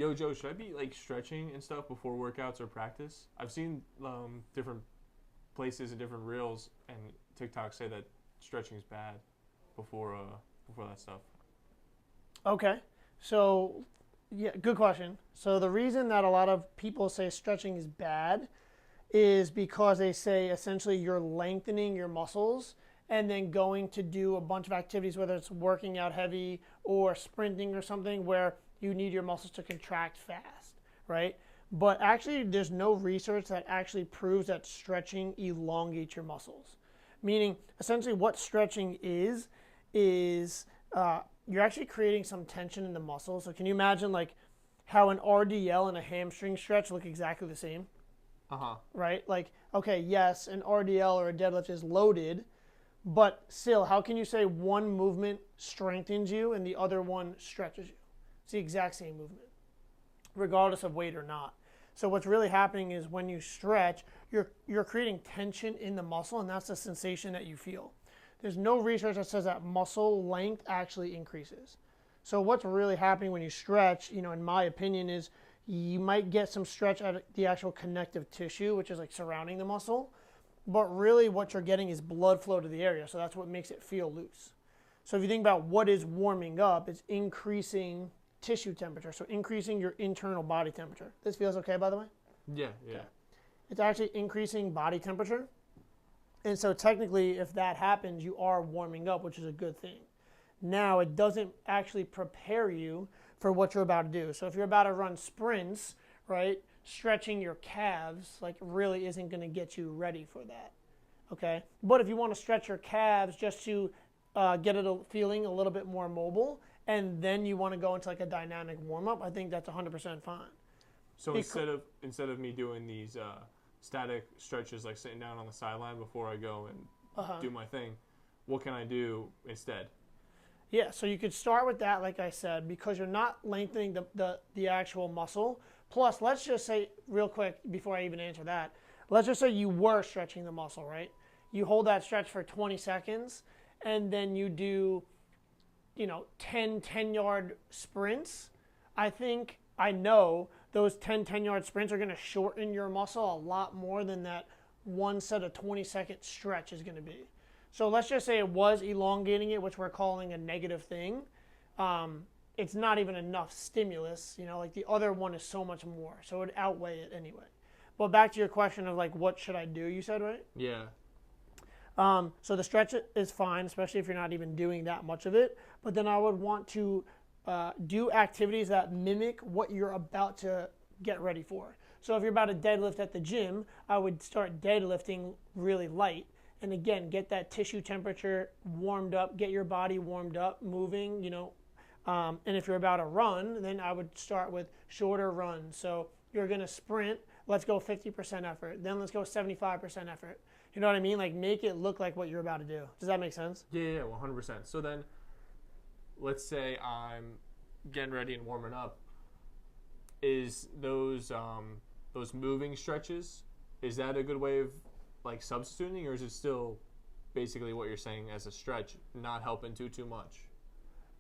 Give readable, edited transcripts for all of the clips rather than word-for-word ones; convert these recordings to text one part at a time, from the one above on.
Yo, Joe, should I be like stretching and stuff before workouts or practice? I've seen different places and different reels and TikTok say that stretching is bad before that stuff. Okay. So, yeah, good question. So, the reason that a lot of people say stretching is bad is because they say essentially you're lengthening your muscles and then going to do a bunch of activities, whether it's working out heavy or sprinting or something, where you need your muscles to contract fast, right? But actually, there's no research that actually proves that stretching elongates your muscles. Meaning, essentially, what stretching is you're actually creating some tension in the muscle. So, can you imagine like how an RDL and a hamstring stretch look exactly the same? Uh huh. Right? Like, okay, yes, an RDL or a deadlift is loaded, but still, how can you say one movement strengthens you and the other one stretches you? It's the exact same movement, regardless of weight or not. So what's really happening is when you stretch, you're creating tension in the muscle, and that's the sensation that you feel. There's no research that says that muscle length actually increases. So what's really happening when you stretch, in my opinion, is you might get some stretch out of the actual connective tissue, which is like surrounding the muscle. But really what you're getting is blood flow to the area. So that's what makes it feel loose. So if you think about what is warming up, it's increasing tissue temperature. So increasing your internal body temperature. This feels okay, by the way? Yeah, yeah. Okay. It's actually increasing body temperature. And so technically, if that happens, you are warming up, which is a good thing. Now, it doesn't actually prepare you for what you're about to do. So if you're about to run sprints, right, stretching your calves like really isn't going to get you ready for that. Okay? But if you want to stretch your calves just to get it feeling a little bit more mobile, and then you want to go into like a dynamic warm-up, I think that's 100% fine. So instead of me doing these static stretches like sitting down on the sideline before I go and do my thing, what can I do instead? Yeah, so you could start with that, like I said, because you're not lengthening the actual muscle. Plus, let's just say, real quick, before I even answer that, let's just say you were stretching the muscle, right? You hold that stretch for 20 seconds, and then you do, 10-yard sprints. I know those 10-yard sprints are going to shorten your muscle a lot more than that one set of 20-second stretch is going to be. So let's just say it was elongating it, which we're calling a negative thing. It's not even enough stimulus, like the other one is so much more. So it would outweigh it anyway. But back to your question of like, what should I do, you said, right? Yeah. So the stretch is fine, especially if you're not even doing that much of it. But then I would want to do activities that mimic what you're about to get ready for. So if you're about to deadlift at the gym, I would start deadlifting really light. And again, get that tissue temperature warmed up, get your body warmed up, moving, and if you're about to run, then I would start with shorter runs. So you're going to sprint, let's go 50% effort. Then let's go 75% effort. You know what I mean? Like make it look like what you're about to do. Does that make sense? Yeah, 100%. So then let's say I'm getting ready and warming up. Is those moving stretches, is that a good way of like substituting, or is it still basically what you're saying as a stretch, not helping too much?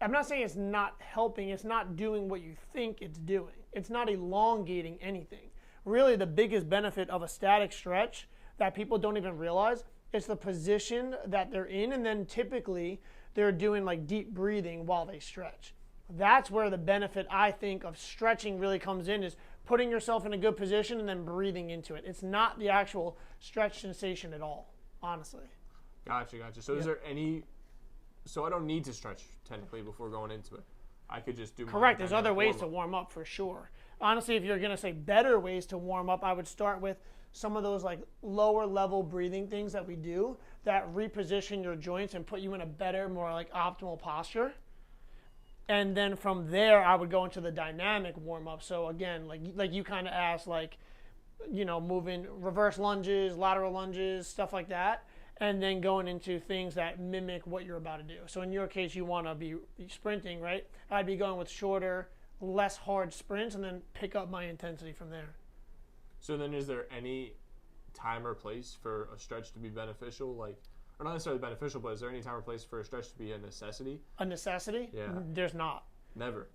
I'm not saying it's not helping. It's not doing what you think it's doing. It's not elongating anything. Really, the biggest benefit of a static stretch that people don't even realize is the position that they're in, and then typically they're doing like deep breathing while they stretch. That's where the benefit, I think, of stretching really comes in, is putting yourself in a good position and then breathing into it. It's not the actual stretch sensation at all, honestly. Gotcha. So is there any... So I don't need to stretch, technically, before going into it. I could just do my... Correct. There's other ways to warm up, for sure. Honestly, if you're going to say better ways to warm up, I would start with some of those like lower level breathing things that we do that reposition your joints and put you in a better, more like optimal posture. And then from there, I would go into the dynamic warm-up. So again, like you kind of asked, like, moving reverse lunges, lateral lunges, stuff like that. And then going into things that mimic what you're about to do. So in your case, you want to be sprinting, right? I'd be going with shorter, less hard sprints and then pick up my intensity from there. So then is there any time or place for a stretch to be beneficial? Like, or not necessarily beneficial, but is there any time or place for a stretch to be a necessity? A necessity? Yeah. There's not. Never.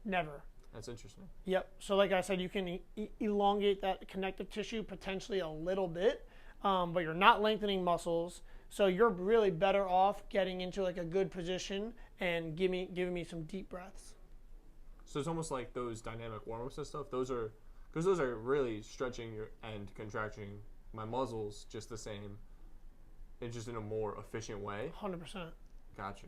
That's interesting. Yep. So like I said, you can elongate that connective tissue potentially a little bit, but you're not lengthening muscles. So you're really better off getting into like a good position and giving me some deep breaths. So it's almost like those dynamic warm-ups and stuff. Those are really stretching and contracting my muscles just the same, and just in a more efficient way. 100%. Gotcha.